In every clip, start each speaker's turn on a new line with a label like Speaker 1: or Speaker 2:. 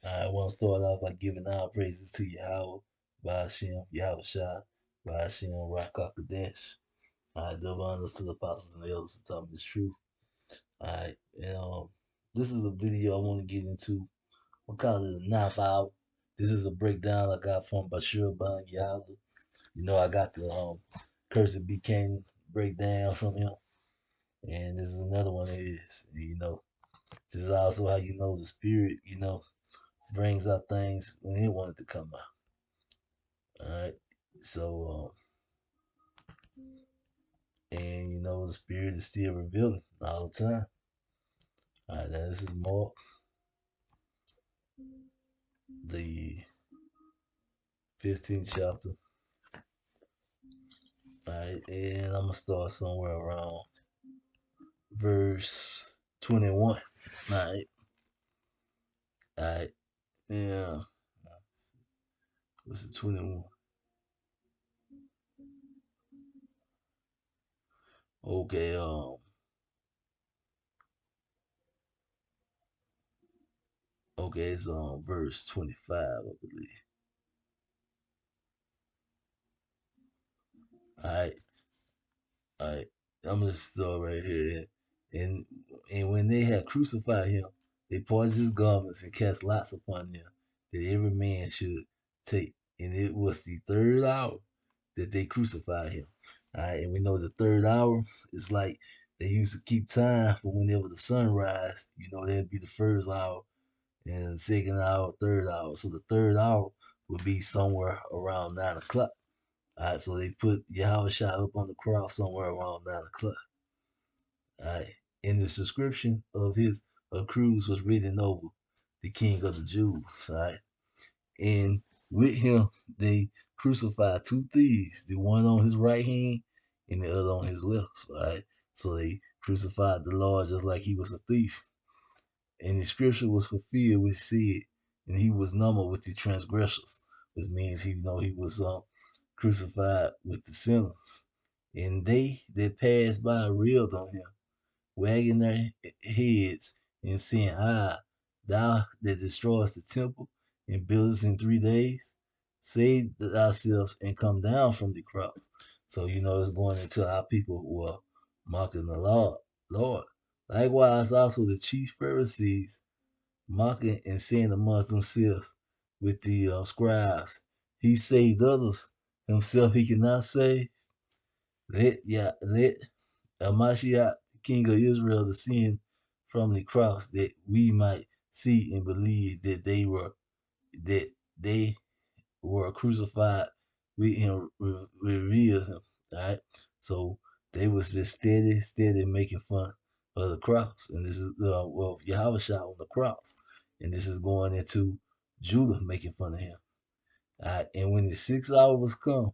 Speaker 1: I want to start off by giving all praises to Yahweh, Ba'ashem, Yahawashi, Ba'ashem, Rakakadesh. I double honors to the apostles and the elders who taught me this truth. Alright, and this is a video I want to get into. We'll call it a knife hour. This is a breakdown I got from Bashir Ban Yahweh. You know, I got the Cursed Be Canaan breakdown from him. And this is another one of his. You know, this is also how you know the spirit, brings out things when it wanted to come out. All right. So, and the spirit is still revealing all the time. All right. Now, this is Mark, the 15th chapter. All right. And I'm going to start somewhere around verse 21. All right. All right. Yeah. What's it, 21? Okay. Okay. It's on verse 25, I believe. All right. All right, I'm gonna start right here. And and when they had crucified him, they parted his garments and cast lots upon them, that every man should take. And it was the third hour that they crucified him. All right, and we know the third hour is like they used to keep time for whenever the sun rise. That'd be the first hour, and the second hour, third hour. So the third hour would be somewhere around 9 o'clock. All right, so they put Yahawashi up on the cross somewhere around 9 o'clock. All right, in the subscription of his cruise was written over the King of the Jews. All right, and with him they crucified two thieves, the one on his right hand and the other on his left. All right, so they crucified the Lord just like he was a thief. And the scripture was fulfilled, which said, and he was numbered with the transgressors, which means he was crucified with the sinners. And they that passed by railed on him, wagging their heads and saying, "Ah, thou that destroyest the temple and buildest in 3 days, save thyself and come down from the cross." So it's going into our people who are mocking the Lord. Likewise, also the chief Pharisees mocking and saying amongst themselves with the scribes, "He saved others, himself he cannot save. Let Mashiach, King of Israel, descend from the cross, that we might see and believe that they were crucified with him, revealed him." All right, so they was just steady making fun of the cross, and this is Yahushua on the cross, and this is going into Judah making fun of him. All right, and when the 6 hour was come,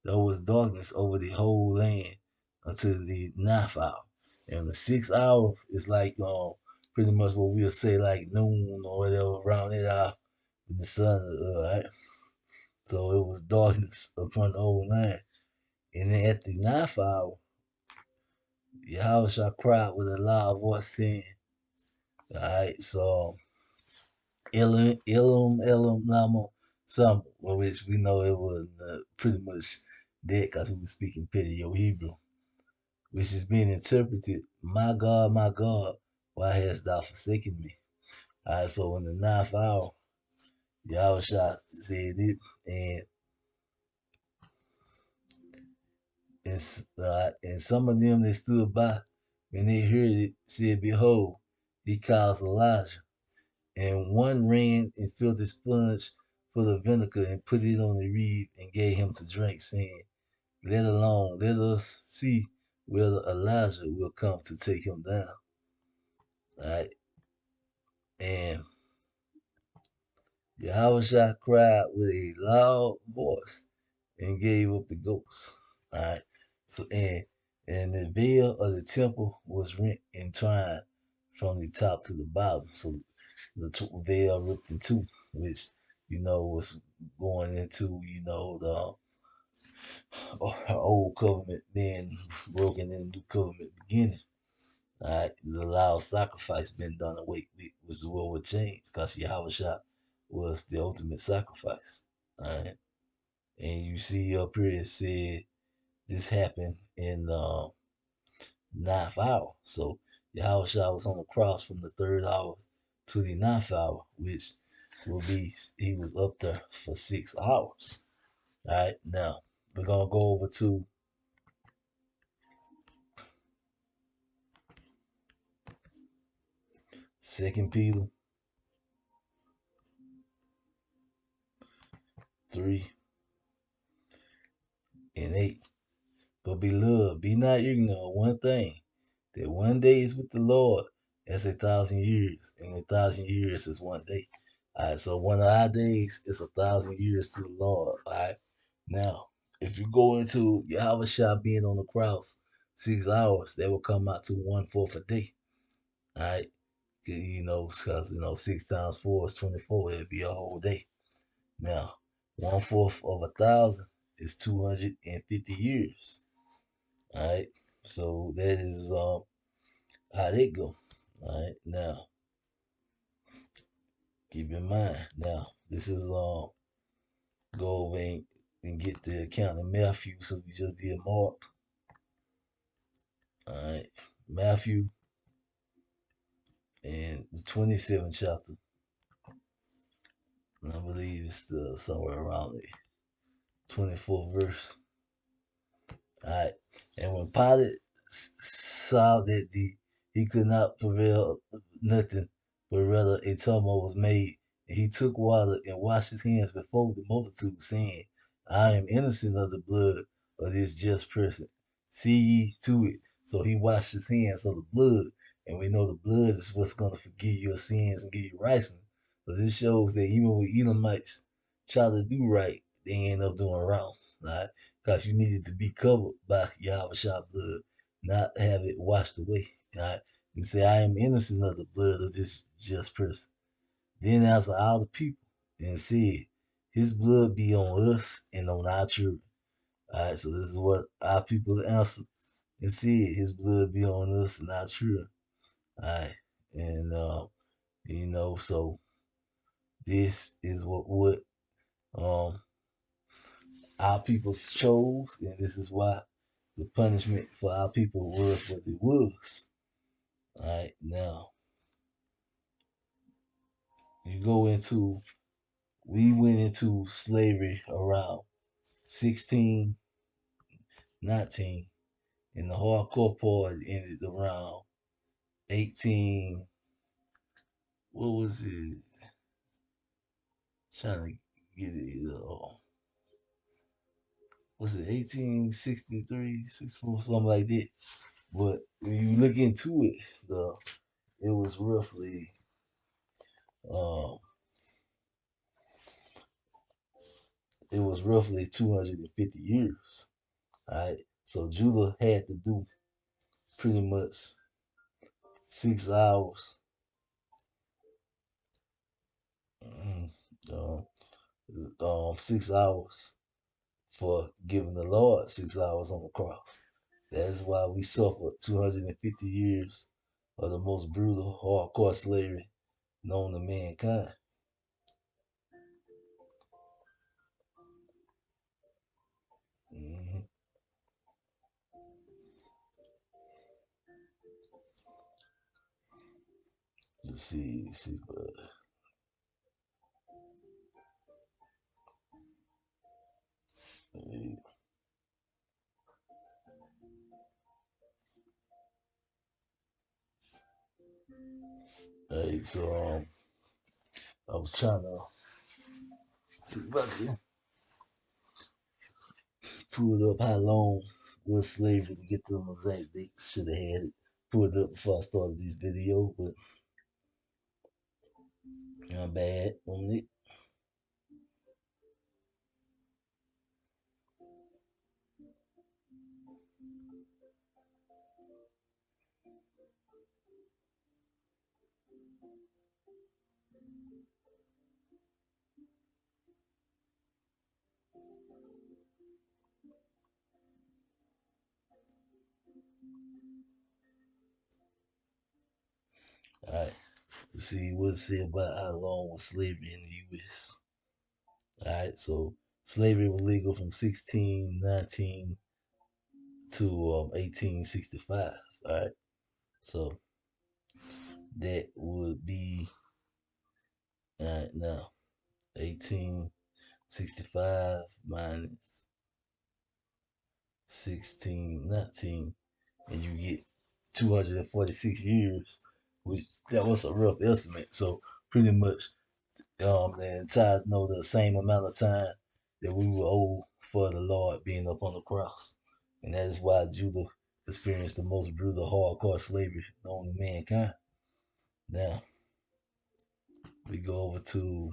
Speaker 1: there was darkness over the whole land until the ninth hour. And the 6 hour is like pretty much what we'll say like noon or whatever around that hour when the sun right. So it was darkness upon the whole land. And then at the ninth hour, Yahweh cried with a loud voice saying, "Alright, so Elam Lama some, which we know it was pretty much dead because we were speaking Paleo Hebrew, which is being interpreted, my God, why hast thou forsaken me?" All right, so in the ninth hour, Yahweh said it, and some of them that stood by, when they heard it, said, "Behold, he calls Elijah." And one ran and filled a sponge full of vinegar and put it on the reed and gave him to drink, saying, "Let alone, let us see whether Elijah will come to take him down." All right, and Yahushua cried with a loud voice and gave up the ghost. All right. So and the veil of the temple was rent in twine from the top to the bottom. So the veil ripped in two, which was going into the old covenant then broken in the new covenant beginning. All right, the loud sacrifice been done away which is what would change because Yahawashi was the ultimate sacrifice. All right. And you see up here it said this happened in ninth hour. So Yahawashi was on the cross from the third hour to the ninth hour, which will be he was up there for 6 hours. All right, now we're gonna go over to Second Peter 3:8. But beloved, be not ignorant of one thing, that one day is with the Lord as 1,000 years, and 1,000 years is one day. All right, so one of our days is 1,000 years to the Lord. All right, now if you go into Yahawashi being on the cross 6 hours, that will come out to 1/4 a day. All right, because 6 times 4 is 24. It'd be a whole day. Now, 1/4 of 1,000 is 250 years. All right, so that is how they go. All right, now keep in mind. Now this is go over and get the account in Matthew. So we just did Mark. All right, Matthew and the 27th chapter. And I believe it's somewhere around the 24th verse. All right, and when Pilate saw that he could not prevail nothing, but rather a tumult was made, and he took water and washed his hands before the multitude, saying, I am innocent of the blood of this just person. See ye to it. So he washed his hands of the blood, and we know the blood is what's going to forgive your sins and give you righteousness. So this shows that even when Edomites try to do right, they end up doing wrong. Right? Because you needed to be covered by Yahawashi blood, not have it washed away. Right? You say, I am innocent of the blood of this just person. Then answered all the people and said, his blood be on us and on our children. All right, so this is what our people answered and said, his blood be on us and our children. All right, and so this is what um our people chose, and this is why the punishment for our people was what it was. All right, now you go into, we went into slavery around 1619, and the hardcore part ended around 18. What was it? Trying to get it. Was it 1863, 64, something like that? But when you look into it, it was roughly um, 250 years. All right, so Judah had to do pretty much 6 hours, mm, um, 6 hours for giving the Lord 6 hours on the cross. That is why we suffered 250 years of the most brutal, hardcore slavery known to mankind. Mm-hmm. But hey, so I was trying to see if I could pull up how long was slavery to get to the exact date. Should have had it pulled up before I started this video, but I'm bad on it. All right. to see what it said about how long was slavery in the U.S. All right, so slavery was legal from 1619 to 1865. All right, so that would be now 1865 minus 1619, and you get 246 years, which that was a rough estimate. So pretty much, the entire the same amount of time that we were owed for the Lord being up on the cross, and that is why Judah experienced the most brutal, hardcore slavery known to mankind. Now we go over to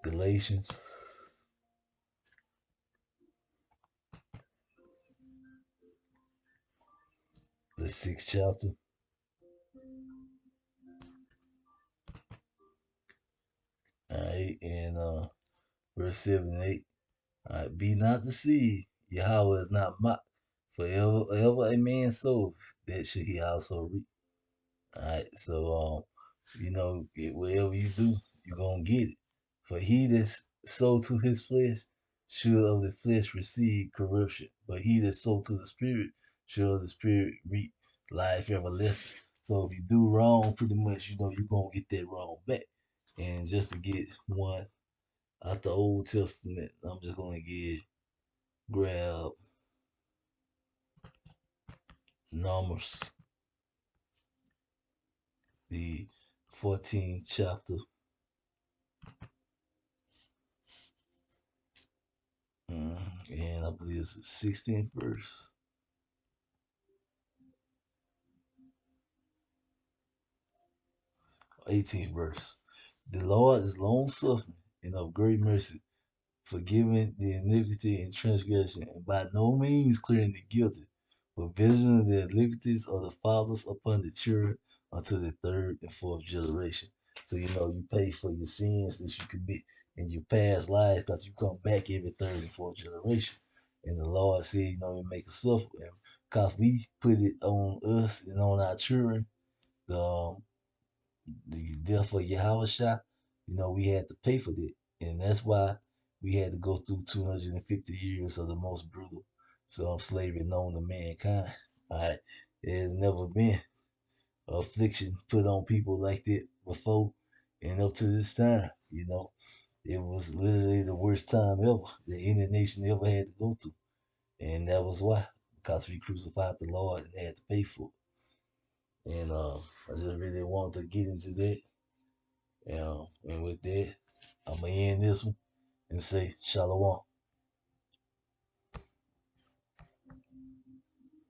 Speaker 1: Galatians, the 6th chapter. All right, and verse 7 and 8. All right, be not deceived. Yahweh is not mocked. For ever a man soweth, that should he also reap. All right, so whatever you do, you're gonna get it. For he that sow to his flesh should of the flesh receive corruption, but he that sow to the spirit should of the spirit reap life everlasting. So if you do wrong, pretty much you're gonna get that wrong back. And just to get one out the Old Testament, I'm just gonna grab Numbers, the 14th chapter, and I believe it's the 16th verse, 18th verse. The Lord is long suffering and of great mercy, forgiving the iniquity and transgression, and by no means clearing the guilty, but visiting the iniquities of the fathers upon the children unto the third and fourth generation. So you pay for your sins that you commit in your past lives, because you come back every third and fourth generation. And the Lord said, He make us suffer, because we put it on us and on our children, the the death of Yahawashi, we had to pay for that. And that's why we had to go through 250 years of the most brutal slavery known to mankind. All right. There's never been affliction put on people like that before and up to this time. It was literally the worst time ever that any nation ever had to go through. And that was why, because we crucified the Lord and had to pay for it. And I just really wanted to get into that. And with that, I'm going to end this one and say Shalom.